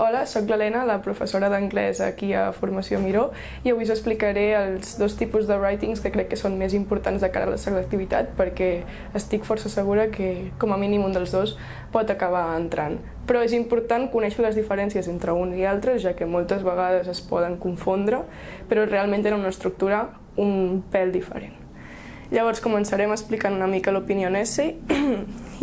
Hola, soc l'Helena, la professora d'anglès aquí a Formació Miró, i avui us explicaré els dos tipus de writings que crec que són més importants de cara a la selectivitat, perquè estic força segura que com a mínim un dels dos pot acabar entrant. Però és important conèixer les diferències entre un i altre, ja que moltes vegades es poden confondre, però realment tenen una estructura un pèl diferent. Llavors començarem explicant una mica l'opinion essay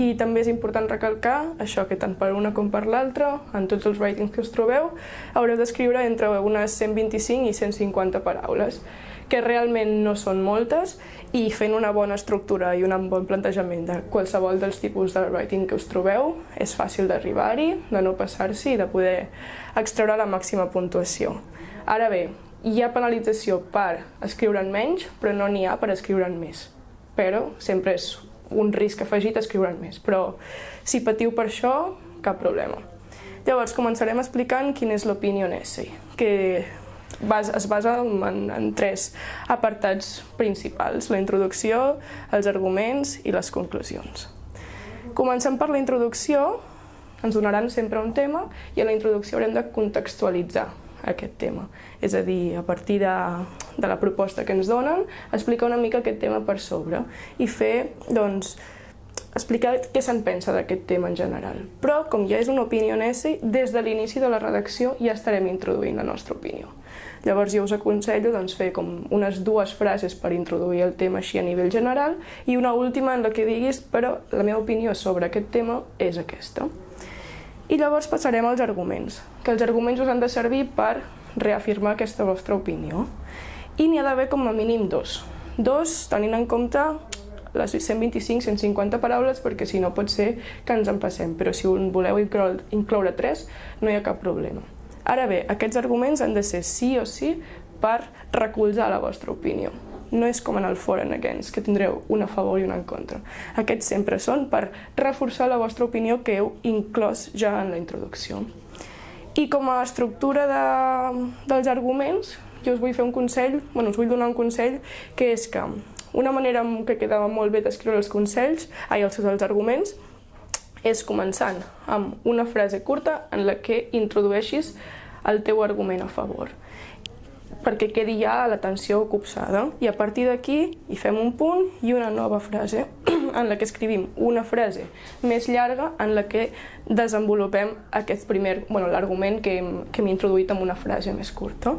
i també és important recalcar això que tant per una com per l'altra, en tots els writings que us trobeu, haureu d'escriure entre unes 125 i 150 paraules, que realment no són moltes i fent una bona estructura i un bon plantejament de qualsevol dels tipus de writing que us trobeu és fàcil d'arribar-hi, de no passar-s'hi i de poder extreure la màxima puntuació. Ara bé, hi ha penalització per escriure'n menys, però no n'hi ha per escriure'n més. Però sempre és un risc afegit escriure'n més. Però si patiu per això, cap problema. Llavors, començarem explicant quin és l'opinion essay, que es basa en tres apartats principals: la introducció, els arguments i les conclusions. Comencem per la introducció, ens donaran sempre un tema i a la introducció haurem de contextualitzar aquest tema. És a dir, a partir de la proposta que ens donen, explicar una mica aquest tema per sobre i fer, doncs, explicar què se'n pensa d'aquest tema en general. Però, com ja és una opinion essay, des de l'inici de la redacció ja estarem introduint la nostra opinió. Llavors jo us aconsello fer com unes dues frases per introduir el tema així a nivell general i una última en la que diguis però la meva opinió sobre aquest tema és aquesta. I llavors passarem als arguments, que els arguments us han de servir per reafirmar aquesta vostra opinió. I n'hi ha d'haver com a mínim dos. Dos, tenint en compte les 125-150 paraules, perquè si no pot ser que ens en passem, però si en voleu incloure tres, no hi ha cap problema. Ara bé, aquests arguments han de ser sí o sí per recolzar la vostra opinió. No és com en el for and against, que tindreu un a favor i un en contra. Aquests sempre són per reforçar la vostra opinió que heu inclòs ja en la introducció. I com a estructura dels arguments, jo us vull fer un consell, us vull donar un consell, que és que una manera que queda molt bé d'escriure els arguments és començant amb una frase curta en la que introdueixis el teu argument a favor, perquè quedi ja l'atenció copsada. I a partir d'aquí hi fem un punt i una nova frase en la que escrivim una frase més llarga en la que desenvolupem l'argument que hem introduït en una frase més curta.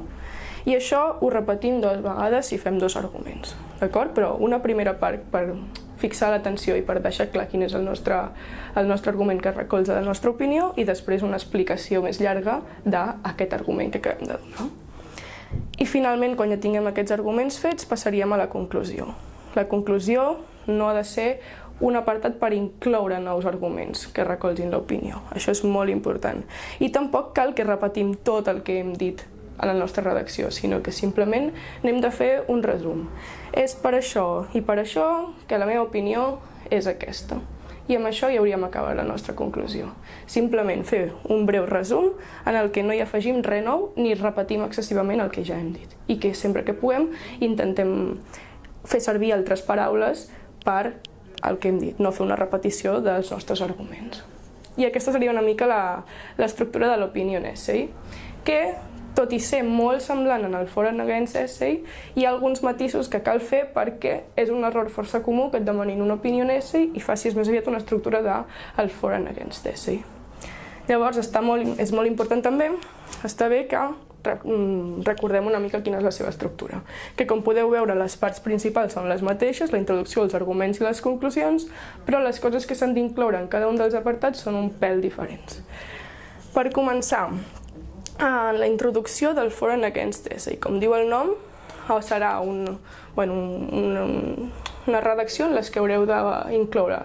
I això ho repetim dues vegades si fem dos arguments, d'acord? Però una primera part per fixar l'atenció i per deixar clar quin és el nostre argument que recolza la nostra opinió i després una explicació més llarga d'aquest argument que acabem de donar. I finalment, quan ja tinguem aquests arguments fets, passaríem a la conclusió. La conclusió no ha de ser un apartat per incloure nous arguments que recolzin l'opinió. Això és molt important. I tampoc cal que repetim tot el que hem dit a la nostra redacció, sinó que simplement n'hem de fer un resum. És per això i per això que la meva opinió és aquesta. I amb això ja hauríem acabat la nostra conclusió. Simplement fer un breu resum en el que no hi afegim res nou ni repetim excessivament el que ja hem dit. I que sempre que puguem intentem fer servir altres paraules per el que hem dit, no fer una repetició dels nostres arguments. I aquesta seria una mica l'estructura de l'opinion essay, que tot i ser molt semblant en el for and against essay, hi ha alguns matisos que cal fer perquè és un error força comú que et demanin una opinion essay i facis més aviat una estructura del for and against essay. Llavors és molt important també, està bé que recordem una mica quina és la seva estructura, que com podeu veure les parts principals són les mateixes, la introducció, els arguments i les conclusions, però les coses que s'han d'incloure en cada un dels apartats són un pèl diferents. Per començar, en la introducció del for and against essay, com diu el nom, serà una redacció en les que haureu d'incloure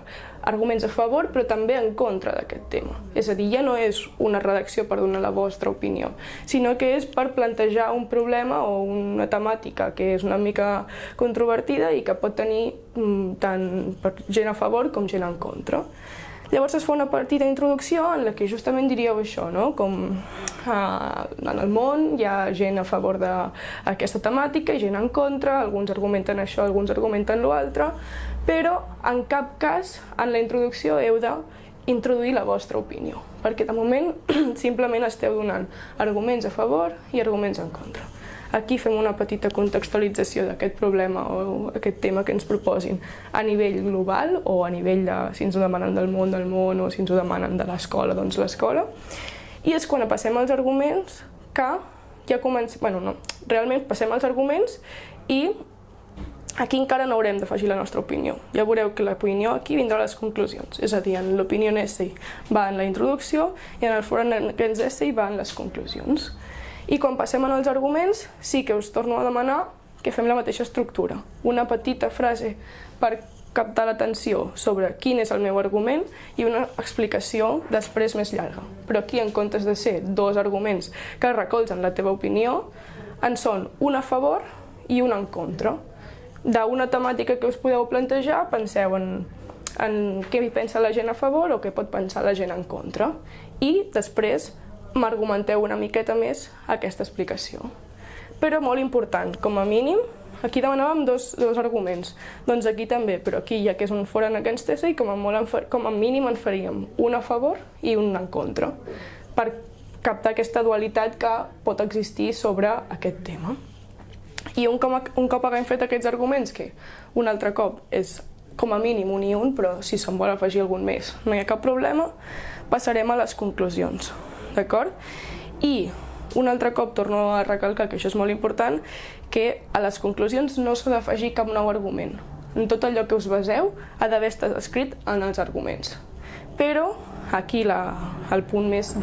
arguments a favor però també en contra d'aquest tema. És a dir, ja no és una redacció per donar la vostra opinió, sinó que és per plantejar un problema o una temàtica que és una mica controvertida i que pot tenir tant gent a favor com gent en contra. Llavors es fa una petita introducció en la que justament diríeu això, com en el món hi ha gent a favor d'aquesta temàtica i gent en contra, alguns argumenten això, alguns argumenten l'altre, però en cap cas en la introducció heu de introduir la vostra opinió, perquè de moment simplement esteu donant arguments a favor i arguments en contra. Aquí fem una petita contextualització d'aquest problema o aquest tema que ens proposin a nivell global o a nivell de si ens ho demanen del món o si ens ho demanen de l'escola, doncs l'escola. I és quan passem als arguments que ja comencem... Bueno, no, realment passem als arguments i aquí encara no haurem d'afegir la nostra opinió. Ja veureu que l'opinió aquí vindrà a les conclusions. És a dir, en l'opinion essay va en la introducció i en el foreign against essay va en les conclusions. I quan passem als arguments, sí que us torno a demanar que fem la mateixa estructura. Una petita frase per captar l'atenció sobre quin és el meu argument i una explicació després més llarga. Però aquí, en comptes de ser dos arguments que recolzen la teva opinió, en són un a favor i un en contra. D'una temàtica que us podeu plantejar, penseu en què pensa la gent a favor o què pot pensar la gent en contra. I després m'argumenteu una miqueta més aquesta explicació. Però molt important, com a mínim, aquí demanàvem dos arguments. Doncs aquí també, però aquí ja que és un foreign against essay, com a mínim en faríem un a favor i un en contra, per captar aquesta dualitat que pot existir sobre aquest tema. I un cop haguem fet aquests arguments, que un altre cop és com a mínim un i un, però si se'n vol afegir algun més no hi ha cap problema, passarem a les conclusions. D'acord? I un altre cop torno a recalcar que això és molt important, que a les conclusions no s'ha d'afegir cap nou argument. En tot allò que us baseu ha d'haver estat escrit en els arguments. Però aquí el punt més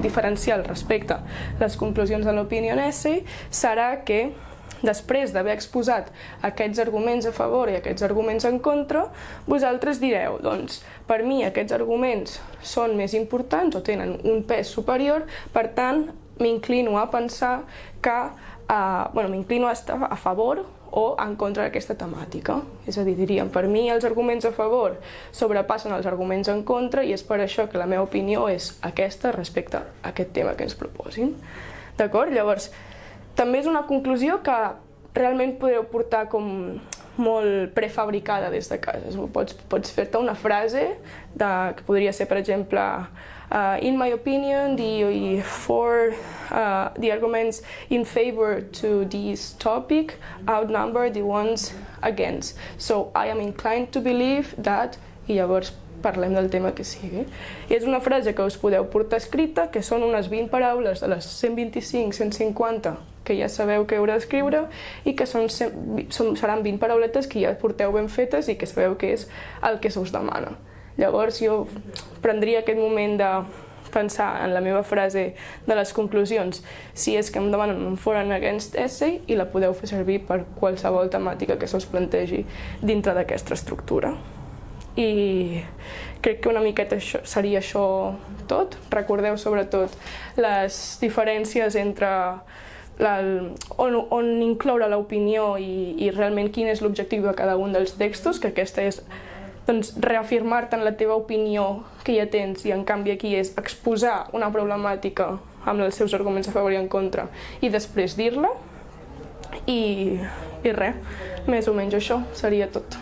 diferencial respecte a les conclusions de l'opinion essay serà que després d'haver exposat aquests arguments a favor i aquests arguments en contra, vosaltres direu, doncs, per mi aquests arguments són més importants o tenen un pes superior, per tant, m'inclino a pensar que, m'inclino a estar a favor o en contra d'aquesta temàtica. És a dir, diríem, per mi els arguments a favor sobrepassen els arguments en contra i és per això que la meva opinió és aquesta respecte a aquest tema que ens proposin. D'acord? Llavors, també és una conclusió que realment podeu portar com molt prefabricada des de casa. Pots fer-te una frase que podria ser, per exemple, in my opinion, the arguments in favor to this topic outnumber the ones against. So I am inclined to believe that... I llavors parlem del tema que sigui. I és una frase que us podeu portar escrita, que són unes 20 paraules de les 125, 150 que ja sabeu que heu d'escriure i que seran 20 parauletes que ja porteu ben fetes i que sabeu que és el que se us demana. Llavors jo prendria aquest moment de pensar en la meva frase de les conclusions si és que em demanen un foreign against essay i la podeu fer servir per qualsevol temàtica que se us plantegi dintre d'aquesta estructura. I crec que una miqueta seria això tot. Recordeu sobretot les diferències entre on incloure l'opinió i realment quin és l'objectiu de cada un dels textos, que aquesta és reafirmar-te en la teva opinió que ja tens i en canvi aquí és exposar una problemàtica amb els seus arguments a favor i en contra i després dir-la i res, més o menys això seria tot.